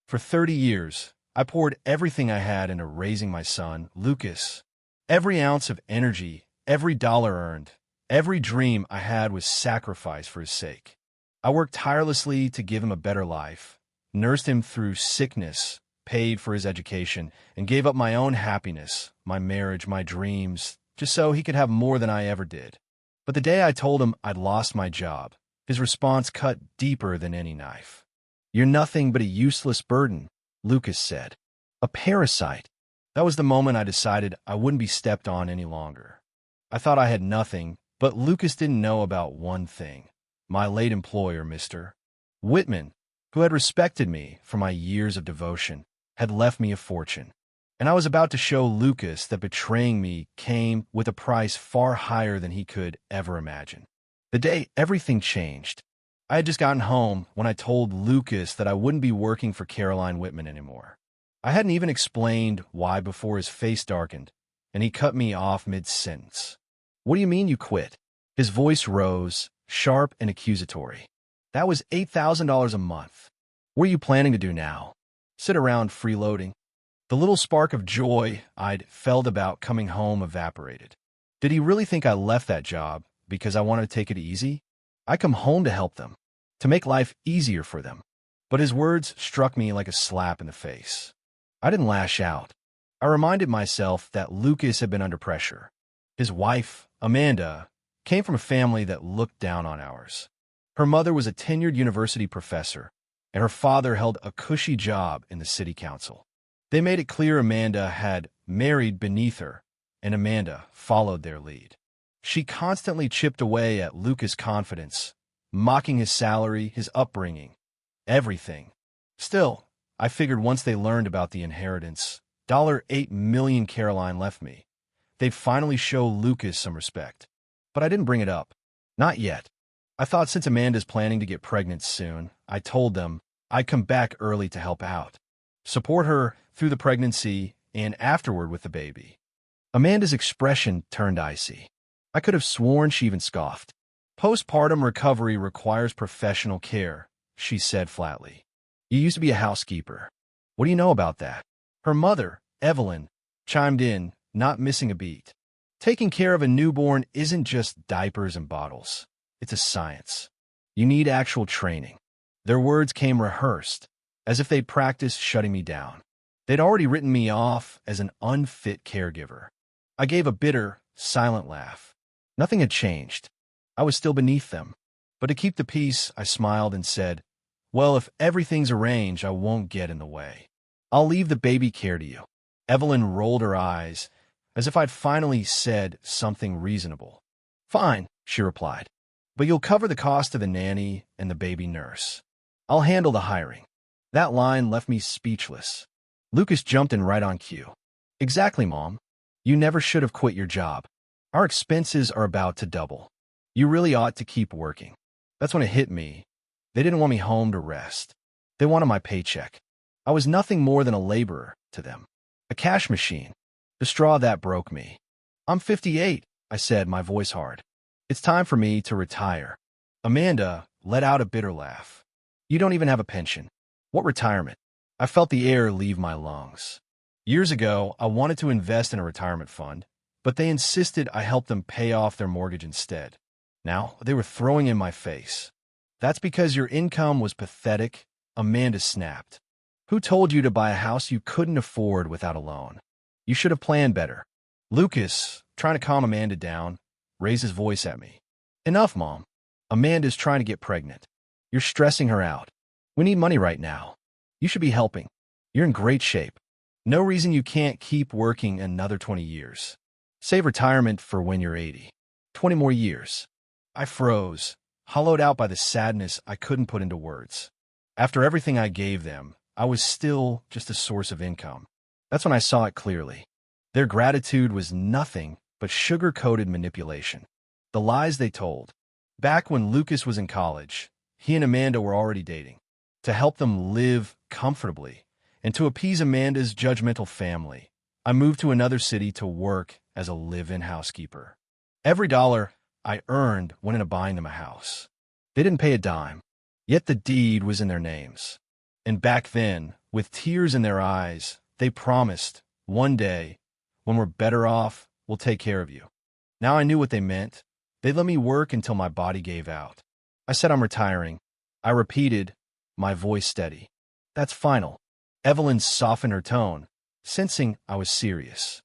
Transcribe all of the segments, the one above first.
For 30 years, I poured everything I had into raising my son, Lucas. Every ounce of energy, every dollar earned, every dream I had was sacrificed for his sake. I worked tirelessly to give him a better life, nursed him through sickness, paid for his education, and gave up my own happiness, my marriage, my dreams, just so he could have more than I ever did. But the day I told him I'd lost my job, his response cut deeper than any knife. "You're nothing but a useless burden," Lucas said. "A parasite." That was the moment I decided I wouldn't be stepped on any longer. I thought I had nothing, but Lucas didn't know about one thing. My late employer, Mr. Whitman, who had respected me for my years of devotion, had left me a fortune. And I was about to show Lucas that betraying me came with a price far higher than he could ever imagine. The day everything changed. I had just gotten home when I told Lucas that I wouldn't be working for Caroline Whitman anymore. I hadn't even explained why before his face darkened, and he cut me off mid-sentence. "What do you mean you quit?" His voice rose, sharp and accusatory. "That was $8,000 a month. What are you planning to do now? Sit around freeloading?" The little spark of joy I'd felt about coming home evaporated. Did he really think I left that job because I wanted to take it easy? I come home to help them, to make life easier for them. But his words struck me like a slap in the face. I didn't lash out. I reminded myself that Lucas had been under pressure. His wife, Amanda, came from a family that looked down on ours. Her mother was a tenured university professor, and her father held a cushy job in the city council. They made it clear Amanda had married beneath her, and Amanda followed their lead. She constantly chipped away at Lucas' confidence, mocking his salary, his upbringing, everything. Still, I figured once they learned about the inheritance, $8 million Caroline left me, they'd finally show Lucas some respect. But I didn't bring it up. Not yet. I thought since Amanda's planning to get pregnant soon, I told them I'd come back early to help out, support her through the pregnancy and afterward with the baby. Amanda's expression turned icy. I could have sworn she even scoffed. "Postpartum recovery requires professional care," she said flatly. "You used to be a housekeeper. What do you know about that?" Her mother, Evelyn, chimed in, not missing a beat. "Taking care of a newborn isn't just diapers and bottles. It's a science. You need actual training." Their words came rehearsed, as if they'd practiced shutting me down. They'd already written me off as an unfit caregiver. I gave a bitter, silent laugh. Nothing had changed. I was still beneath them. But to keep the peace, I smiled and said, "Well, if everything's arranged, I won't get in the way. I'll leave the baby care to you." Evelyn rolled her eyes, as if I'd finally said something reasonable. "Fine," she replied. "But you'll cover the cost of the nanny and the baby nurse. I'll handle the hiring." That line left me speechless. Lucas jumped in right on cue. "Exactly, Mom. You never should have quit your job. Our expenses are about to double. You really ought to keep working." That's when it hit me. They didn't want me home to rest. They wanted my paycheck. I was nothing more than a laborer to them, a cash machine. The straw that broke me. "I'm 58, I said, my voice hard. "It's time for me to retire." Amanda let out a bitter laugh. "You don't even have a pension. What retirement?" I felt the air leave my lungs. Years ago, I wanted to invest in a retirement fund, but they insisted I help them pay off their mortgage instead. Now, they were throwing in my face. "That's because your income was pathetic," Amanda snapped. "Who told you to buy a house you couldn't afford without a loan? You should have planned better." Lucas, trying to calm Amanda down, raised his voice at me. "Enough, Mom. Amanda's trying to get pregnant. You're stressing her out. We need money right now. You should be helping. You're in great shape. No reason you can't keep working another 20 years. Save retirement for when you're 80. 20 more years." I froze, hollowed out by the sadness I couldn't put into words. After everything I gave them, I was still just a source of income. That's when I saw it clearly. Their gratitude was nothing but sugar-coated manipulation. The lies they told. Back when Lucas was in college, he and Amanda were already dating. To help them live comfortably, and to appease Amanda's judgmental family, I moved to another city to work as a live-in housekeeper. Every dollar I earned went into buying them a house. They didn't pay a dime, yet the deed was in their names. And back then, With tears in their eyes, they promised, one day, when we're better off, we'll take care of you. Now I knew what they meant. They let me work until my body gave out. I said I'm retiring. I repeated, my voice steady. That's final. Evelyn softened her tone, sensing I was serious.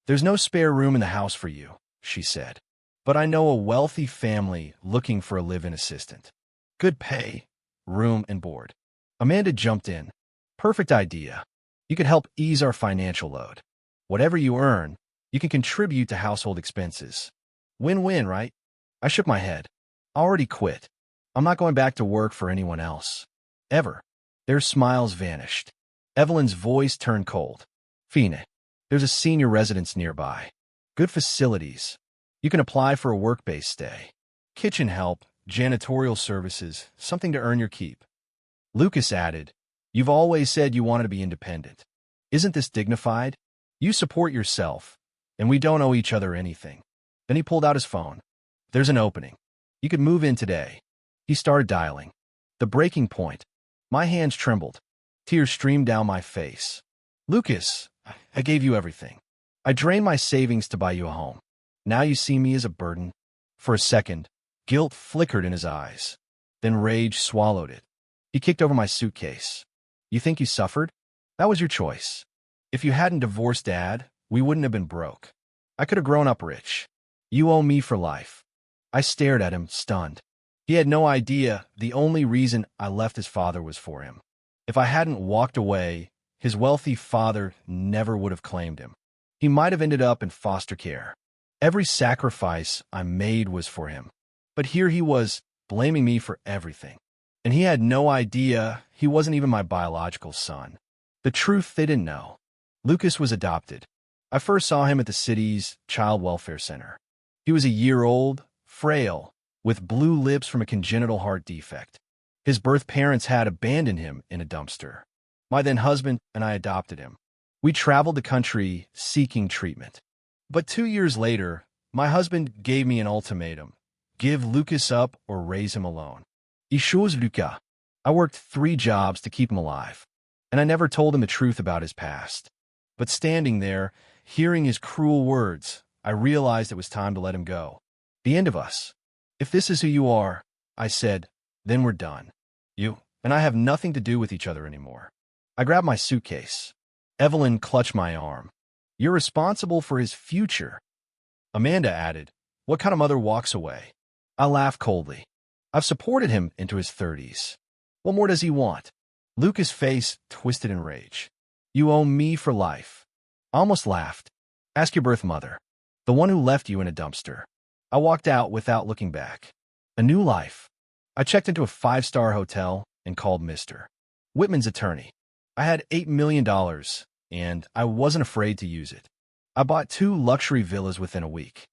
There's no spare room in the house for you, she said. But I know a wealthy family looking for a live-in assistant. Good pay, room and board. Amanda jumped in. Perfect idea. You could help ease our financial load. Whatever you earn, you can contribute to household expenses. Win-win, right? I shook my head. I already quit. I'm not going back to work for anyone else. Ever. Their smiles vanished. Evelyn's voice turned cold. Fine. There's a senior residence nearby. Good facilities. You can apply for a work-based stay. Kitchen help, janitorial services, something to earn your keep. Lucas added, you've always said you wanted to be independent. Isn't this dignified? You support yourself, and we don't owe each other anything. Then he pulled out his phone. There's an opening. You could move in today. He started dialing. The breaking point. My hands trembled. Tears streamed down my face. Lucas, I gave you everything. I drained my savings to buy you a home. Now you see me as a burden. For a second, guilt flickered in his eyes. Then rage swallowed it. He kicked over my suitcase. You think you suffered? That was your choice. If you hadn't divorced Dad, we wouldn't have been broke. I could have grown up rich. You owe me for life. I stared at him, stunned. He had no idea the only reason I left his father was for him. If I hadn't walked away, his wealthy father never would have claimed him. He might have ended up in foster care. Every sacrifice I made was for him. But here he was, blaming me for everything. And he had no idea he wasn't even my biological son. The truth they didn't know. Lucas was adopted. I first saw him at the city's child welfare center. He was a year old, frail, with blue lips from a congenital heart defect. His birth parents had abandoned him in a dumpster. My then-husband and I adopted him. We traveled the country seeking treatment. But 2 years later, my husband gave me an ultimatum. Give Lucas up or raise him alone. Ich chose Lucas. I worked 3 jobs to keep him alive. And I never told him the truth about his past. But standing there, hearing his cruel words, I realized it was time to let him go. The end of us. If this is who you are, I said, then we're done. You and I have nothing to do with each other anymore. I grabbed my suitcase. Evelyn clutched my arm. You're responsible for his future. Amanda added, what kind of mother walks away? I laughed coldly. I've supported him into his 30s. What more does he want? Lucas' face twisted in rage. You owe me for life. I almost laughed. Ask your birth mother. The one who left you in a dumpster. I walked out without looking back. A new life. I checked into a 5-star hotel and called Mr. Whitman's attorney. I had $8 million, and I wasn't afraid to use it. I bought 2 luxury villas within a week.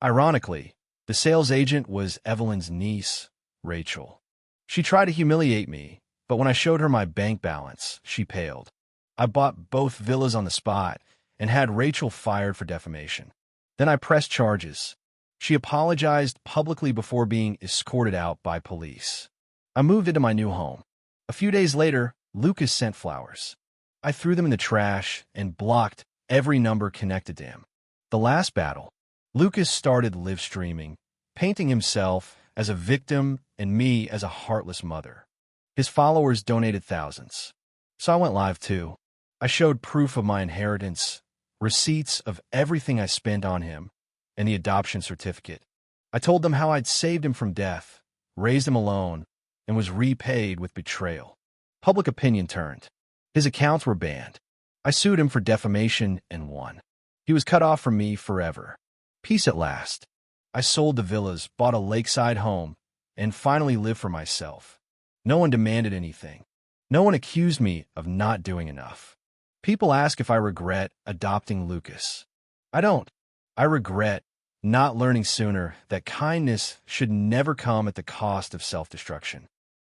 Ironically, the sales agent was Evelyn's niece, Rachel. She tried to humiliate me, but when I showed her my bank balance, she paled. I bought both villas on the spot and had Rachel fired for defamation. Then I pressed charges. She apologized publicly before being escorted out by police. I moved into my new home. A few days later, Lucas sent flowers. I threw them in the trash and blocked every number connected to him. The last battle. Lucas started live streaming, painting himself as a victim and me as a heartless mother. His followers donated thousands. So I went live too. I showed proof of my inheritance, receipts of everything I spent on him, and the adoption certificate. I told them how I'd saved him from death, raised him alone, and was repaid with betrayal. Public opinion turned. His accounts were banned. I sued him for defamation and won. He was cut off from me forever. Peace at last. I sold the villas, bought a lakeside home, and finally lived for myself. No one demanded anything. No one accused me of not doing enough. People ask if I regret adopting Lucas. I don't. I regret not learning sooner that kindness should never come at the cost of self-destruction.